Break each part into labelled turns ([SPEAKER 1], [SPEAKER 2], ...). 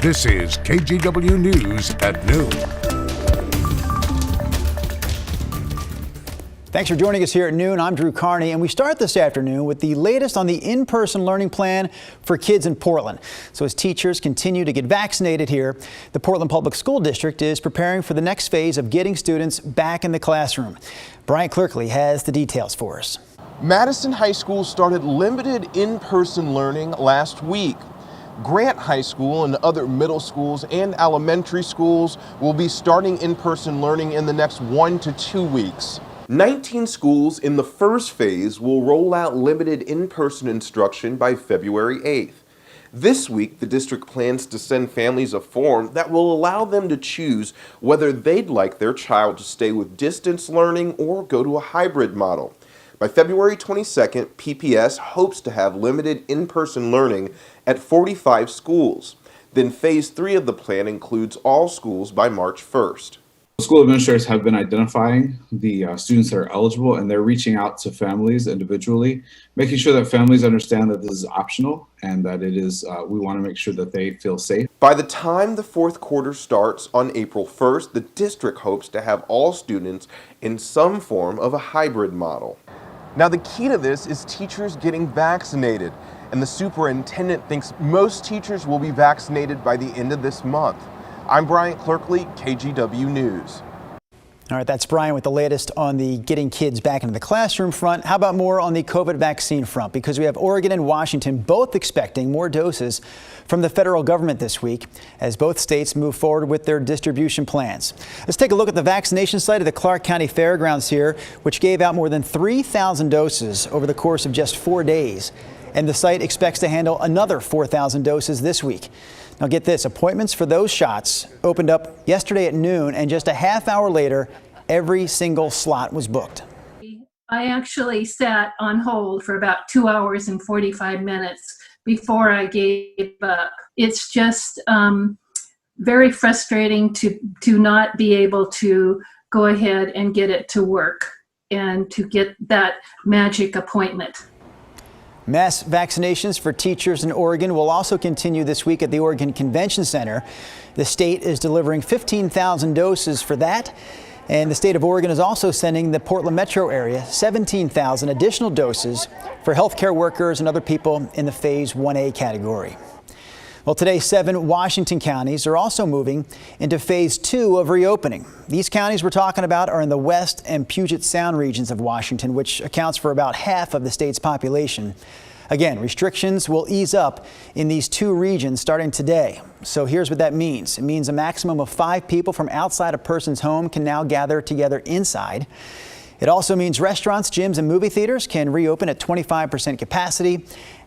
[SPEAKER 1] This is KGW News at noon.
[SPEAKER 2] Thanks for joining us here at noon. I'm Drew Carney, and we start this afternoon with the latest on the in-person learning plan for kids in Portland. So as teachers continue to get vaccinated here, the Portland Public School District is preparing for the next phase of getting students back in the classroom. Brian Clerkley has the details for us.
[SPEAKER 3] Madison High School started limited in-person learning last week. Grant High School and other middle schools and elementary schools will be starting in-person learning in the next 1 to 2 weeks. 19 schools in the first phase will roll out limited in-person instruction by February 8th. This week, the district plans to send families a form that will allow them to choose whether they'd like their child to stay with distance learning or go to a hybrid model. By February 22nd, PPS hopes to have limited in-person learning at 45 schools. Then phase 3 of the plan includes all schools by March 1st.
[SPEAKER 4] School administrators have been identifying the students that are eligible, and they're reaching out to families individually, making sure that families understand that this is optional and that it is, we want to make sure that they feel safe.
[SPEAKER 3] By the time the fourth quarter starts on April 1st, the district hopes to have all students in some form of a hybrid model. Now, the key to this is teachers getting vaccinated, and the superintendent thinks most teachers will be vaccinated by the end of this month. I'm Brian Clerkley, KGW News.
[SPEAKER 2] All right, that's Brian with the latest on the getting kids back into the classroom front. How about more on the COVID vaccine front? Because we have Oregon and Washington both expecting more doses from the federal government this week as both states move forward with their distribution plans. Let's take a look at the vaccination site at the Clark County Fairgrounds here, which gave out more than 3,000 doses over the course of just 4 days. And the site expects to handle another 4,000 doses this week. Now get this, appointments for those shots opened up yesterday at noon, and just a half hour later, every single slot was booked.
[SPEAKER 5] I actually sat on hold for about 2 hours and 45 minutes before I gave up. It's just very frustrating to not be able to go ahead and get it to work and to get that magic appointment.
[SPEAKER 2] Mass vaccinations for teachers in Oregon will also continue this week at the Oregon Convention Center. The state is delivering 15,000 doses for that. And the state of Oregon is also sending the Portland metro area 17,000 additional doses for healthcare workers and other people in the Phase 1A category. Well, today, 7 Washington counties are also moving into Phase 2 of reopening. These counties we're talking about are in the West and Puget Sound regions of Washington, which accounts for about half of the state's population. Again, restrictions will ease up in these 2 regions starting today. So here's what that means. It means a maximum of 5 people from outside a person's home can now gather together inside. It also means restaurants, gyms, and movie theaters can reopen at 25% capacity.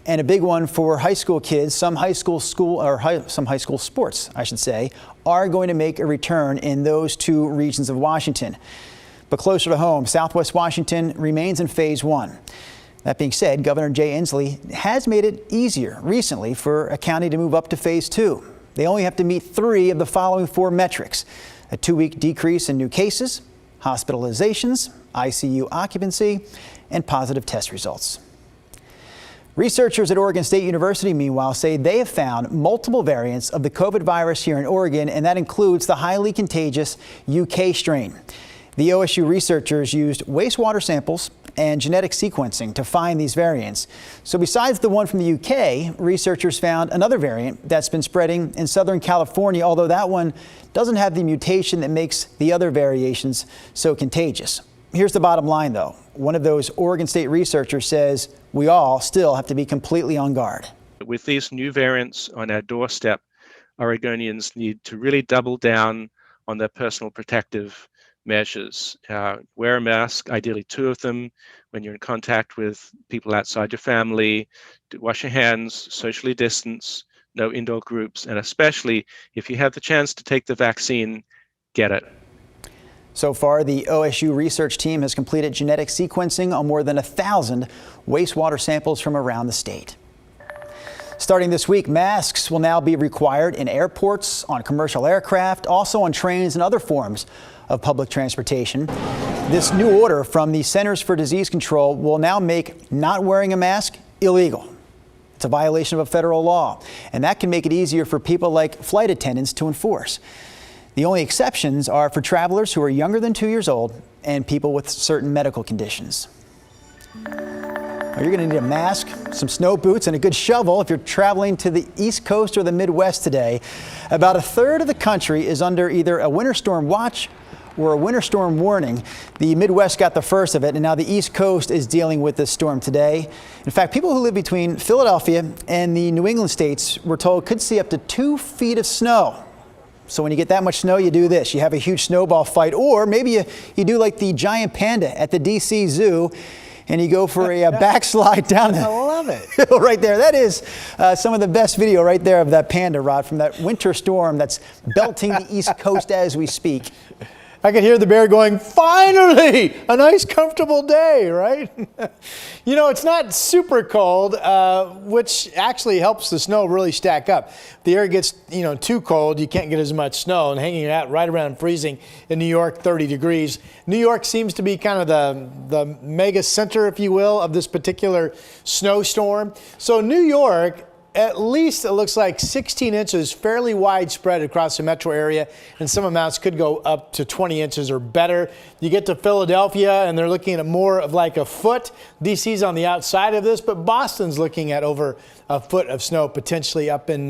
[SPEAKER 2] And a big one for high school kids, some high school sports, I should say, are going to make a return in those 2 regions of Washington. But closer to home, Southwest Washington remains in Phase 1. That being said, Governor Jay Inslee has made it easier recently for a county to move up to Phase 2. They only have to meet 3 of the following 4 metrics: a 2-week decrease in new cases, hospitalizations, ICU occupancy, and positive test results. Researchers at Oregon State University, meanwhile, say they have found multiple variants of the COVID virus here in Oregon, and that includes the highly contagious UK strain. The OSU researchers used wastewater samples and genetic sequencing to find these variants. So besides the one from the UK, researchers found another variant that's been spreading in Southern California, although that one doesn't have the mutation that makes the other variations so contagious. Here's the bottom line, though. One of those Oregon State researchers says we all still have to be completely on guard.
[SPEAKER 6] With these new variants on our doorstep, Oregonians need to really double down on their personal protective measures. Wear a mask, ideally 2 of them, when you're in contact with people outside your family. Wash your hands, socially distance, no indoor groups, and especially if you have the chance to take the vaccine, get it.
[SPEAKER 2] So far, the OSU research team has completed genetic sequencing on more than 1,000 wastewater samples from around the state. Starting this week, masks will now be required in airports, on commercial aircraft, also on trains and other forms of public transportation. This new order from the Centers for Disease Control will now make not wearing a mask illegal. It's a violation of a federal law, and that can make it easier for people like flight attendants to enforce. The only exceptions are for travelers who are younger than 2 years old and people with certain medical conditions. You're going to need a mask, some snow boots, and a good shovel if you're traveling to the East Coast or the Midwest today. About a third of the country is under either a winter storm watch or a winter storm warning. The Midwest got the first of it, and now the East Coast is dealing with this storm today. In fact, people who live between Philadelphia and the New England states, we're told, could see up to 2 feet of snow. So when you get that much snow, you do this. You have a huge snowball fight, or maybe you do like the giant panda at the DC Zoo, and you go for a backslide down the
[SPEAKER 7] I love it.
[SPEAKER 2] hill right there. That is some of the best video right there of that panda, Rod, from that winter storm that's belting the East Coast as we speak.
[SPEAKER 7] I could hear the bear going, finally, a nice comfortable day, right? You know, it's not super cold, which actually helps the snow really stack up. If the air gets, too cold, you can't get as much snow, and hanging out right around freezing in New York, 30 degrees. New York seems to be kind of the mega center, if you will, of this particular snowstorm. So New York, at least it looks like 16 inches, fairly widespread across the metro area, and some amounts could go up to 20 inches or better. You get to Philadelphia, and they're looking at more of like a foot. DC's on the outside of this, but Boston's looking at over a foot of snow potentially up in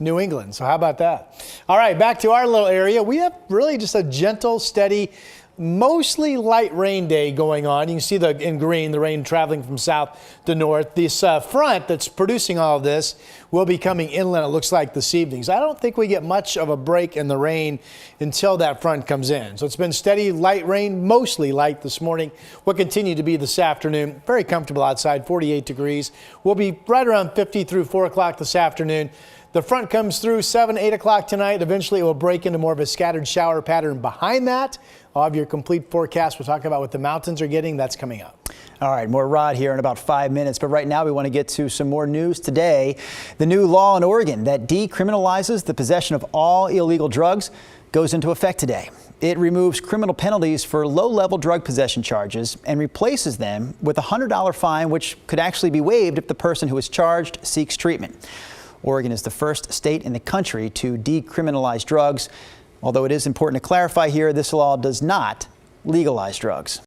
[SPEAKER 7] New England. So how about that? All right, back to our little area. We have really just a gentle, steady, mostly light rain day going on. You can see in green, the rain traveling from south to north. This front that's producing all of this will be coming inland, it looks like, this evening. So I don't think we get much of a break in the rain until that front comes in. So it's been steady light rain, mostly light this morning. Will continue to be this afternoon. Very comfortable outside, 48 degrees. We'll be right around 50 through 4 o'clock this afternoon. The front comes through 7, 8 o'clock tonight. Eventually, it will break into more of a scattered shower pattern behind that. I'll have your complete forecast. We'll talk about what the mountains are getting. That's coming up.
[SPEAKER 2] All right, more Rod here in about 5 minutes. But right now, we want to get to some more news today. The new law in Oregon that decriminalizes the possession of all illegal drugs goes into effect today. It removes criminal penalties for low-level drug possession charges and replaces them with a $100 fine, which could actually be waived if the person who is charged seeks treatment. Oregon is the first state in the country to decriminalize drugs. Although it is important to clarify here, this law does not legalize drugs.